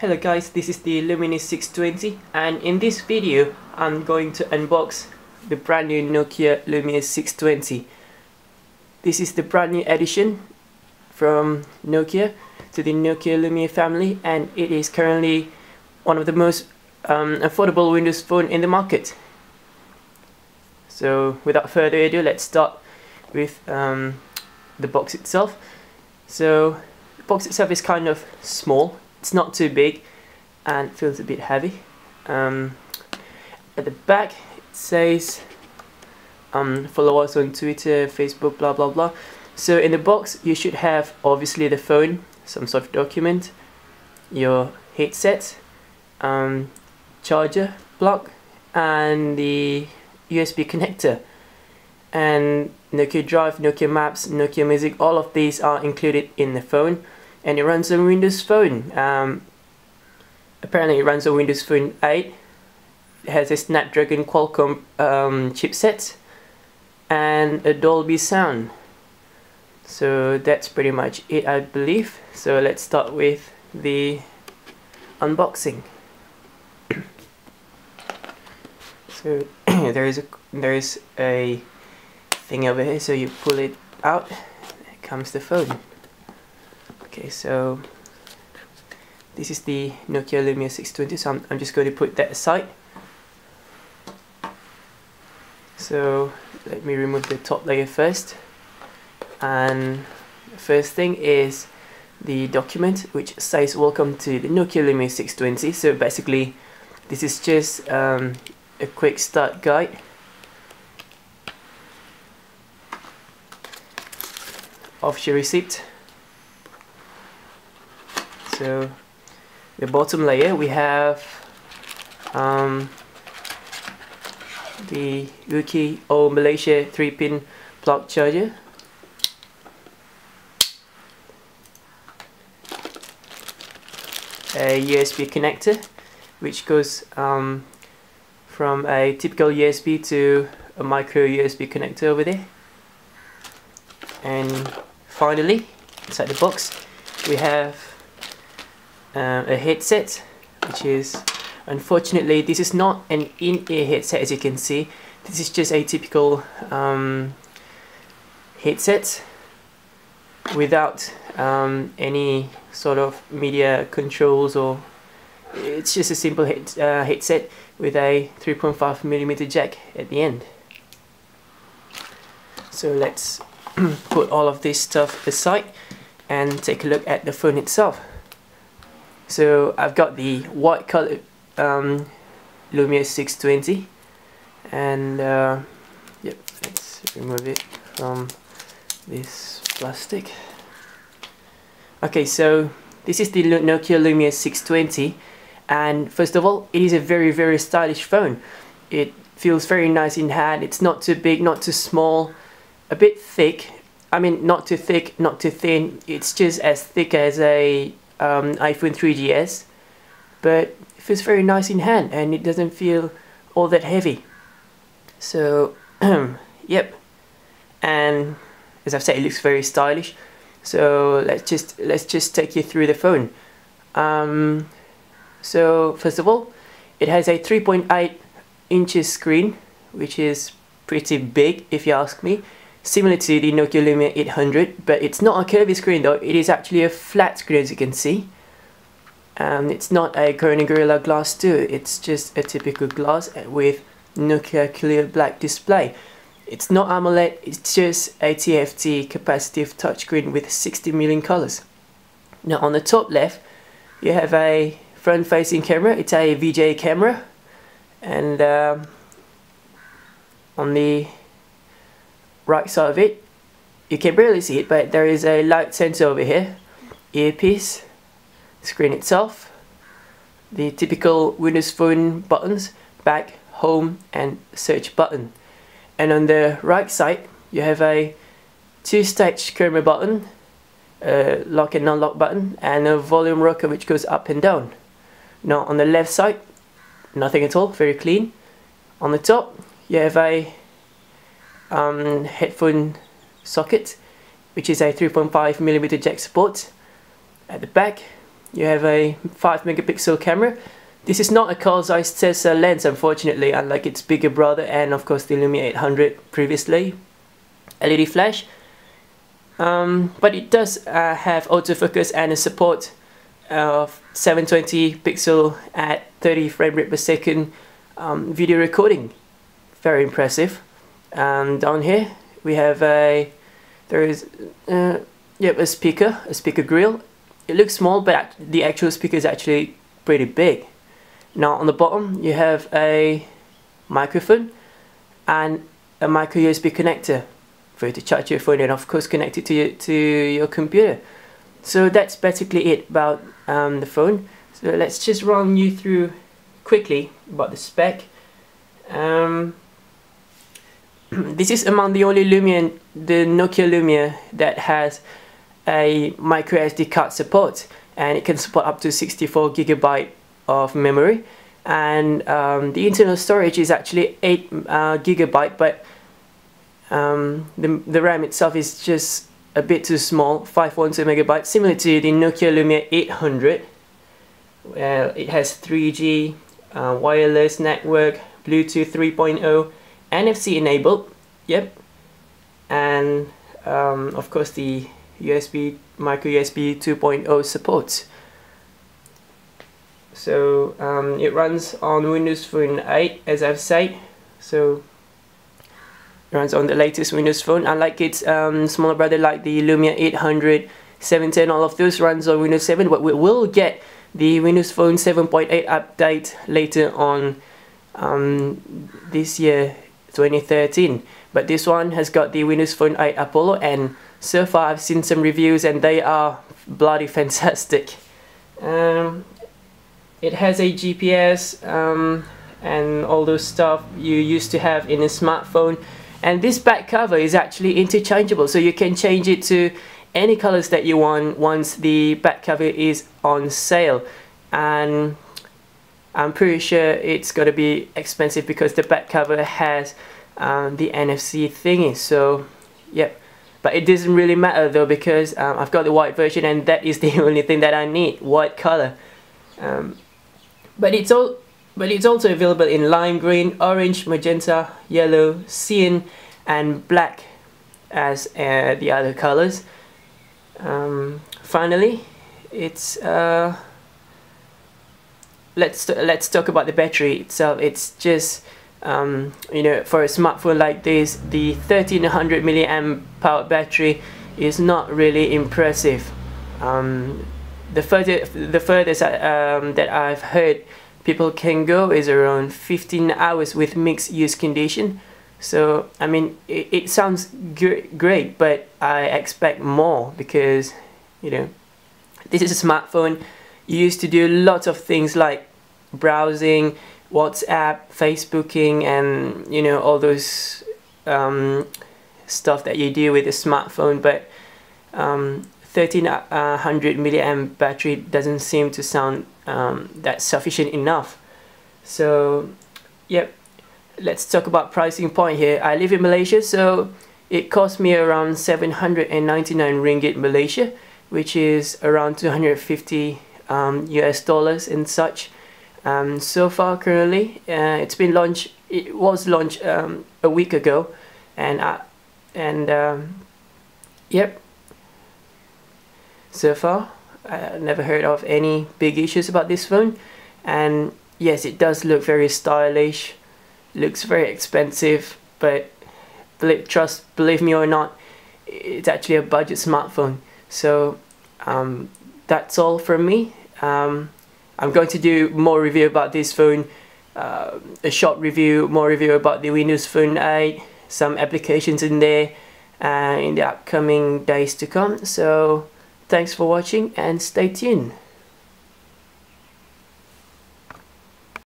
Hello guys, this is the Lumia 620 and in this video I'm going to unbox the brand new Nokia Lumia 620. This is the brand new addition from Nokia to the Nokia Lumia family, and it is currently one of the most affordable Windows phone in the market. So without further ado, let's start with the box itself. So the box itself is kind of small. It's not too big and feels a bit heavy. At the back it says follow us on Twitter, Facebook, blah blah blah. So in the box you should have obviously the phone, some sort of document, your headset, charger plug, and the USB connector. And Nokia Drive, Nokia Maps, Nokia Music, all of these are included in the phone. And it runs on Windows Phone. Apparently it runs on Windows Phone 8. It has a Snapdragon Qualcomm chipset and a Dolby sound. So that's pretty much it, I believe. So let's start with the unboxing. So there is a thing over here, so you pull it out, there comes the phone. Okay, so this is the Nokia Lumia 620, so I'm just going to put that aside. So let me remove the top layer first, and the first thing is the document which says welcome to the Nokia Lumia 620. So basically this is just a quick start guide of your receipt. So the bottom layer we have the UK Malaysia 3-pin plug charger, a USB connector which goes from a typical USB to a micro USB connector over there, and finally inside the box we have a headset, which is, unfortunately this is not an in-ear headset. As you can see, this is just a typical headset without any sort of media controls, or it's just a simple headset with a 3.5mm jack at the end. So let's put all of this stuff aside and take a look at the phone itself. So I've got the white colored Lumia 620, and yep, let's remove it from this plastic. Okay, so this is the Nokia Lumia 620, and first of all, it is a very stylish phone. It feels very nice in hand. It's not too big, not too small, a bit thick. I mean, not too thick, not too thin. It's just as thick as a iPhone 3GS, but it feels very nice in hand and it doesn't feel all that heavy. So yep, and as I've said, it looks very stylish. So let's just take you through the phone. So first of all, it has a 3.8 inches screen, which is pretty big if you ask me, similar to the Nokia Lumia 800, but it's not a curvy screen though. It is actually a flat screen, as you can see. It's not a Gorilla Glass 2, it's just a typical glass with Nokia clear black display. It's not AMOLED, it's just a TFT capacitive touchscreen with 60 million colors. Now on the top left you have a front facing camera. It's a VGA camera, and on the right side of it, you can barely see it, but there is a light sensor over here, earpiece, screen itself, the typical Windows Phone buttons, back, home and search button. And on the right side you have a two-stage camera button, a lock and unlock button, and a volume rocker which goes up and down. Now on the left side, nothing at all, very clean. On the top you have a headphone socket, which is a 3.5mm jack support. At the back you have a 5 megapixel camera. This is not a Carl-Zeiss Tessar lens, unfortunately, unlike its bigger brother and of course the Lumia 800 previously. LED flash, but it does have autofocus and a support of 720 pixel at 30 frame rate per second video recording. Very impressive. Down here we have a speaker grill. It looks small, but the actual speaker is actually pretty big. Now on the bottom you have a microphone and a micro USB connector for you to charge your phone and of course connect it to your computer. So that's basically it about the phone. So let's just run you through quickly about the spec. This is among the only Lumia, the Nokia Lumia, that has a MicroSD card support, and it can support up to 64 GB of memory, and the internal storage is actually 8 GB, but the RAM itself is just a bit too small, 512 MB, similar to the Nokia Lumia 800. Well, it has 3G, wireless network, Bluetooth 3.0, NFC enabled, yep, and of course the micro USB 2.0 support. So it runs on Windows Phone 8, as I've said. So it runs on the latest Windows Phone, unlike its smaller brother like the Lumia 800, 710, all of those runs on Windows 7, but we will get the Windows Phone 7.8 update later on this year, 2013. But this one has got the Windows Phone 8 Apollo, and so far I've seen some reviews and they are bloody fantastic. It has a GPS and all those stuff you used to have in a smartphone, and this back cover is actually interchangeable, so you can change it to any colors that you want once the back cover is on sale. And I'm pretty sure it's gonna be expensive because the back cover has the NFC thingy, so yep. But it doesn't really matter though, because I've got the white version and that is the only thing that I need, white color. But it's also available in lime green, orange, magenta, yellow, cyan and black as the other colors. Finally, it's let's talk about the battery itself. It's just you know, for a smartphone like this, the 1300 milliamp power battery is not really impressive. The furthest that I've heard people can go is around 15 hours with mixed use condition. So I mean, it sounds great, but I expect more, because you know, this is a smartphone. You used to do lots of things like browsing, WhatsApp, Facebooking, and you know, all those stuff that you do with a smartphone. But 1300 milliamp battery doesn't seem to sound that sufficient enough. So yep, let's talk about pricing point here. I live in Malaysia, so it cost me around 799 ringgit Malaysia, which is around 250 US dollars and such. So far currently it's been launched, it was launched a week ago, and yep, so far I never heard of any big issues about this phone. And yes, it does look very stylish, looks very expensive, but believe me or not, it's actually a budget smartphone. So that's all from me. I'm going to do more review about this phone, a short review, more review about the Windows Phone 8, some applications in there in the upcoming days to come. So thanks for watching and stay tuned.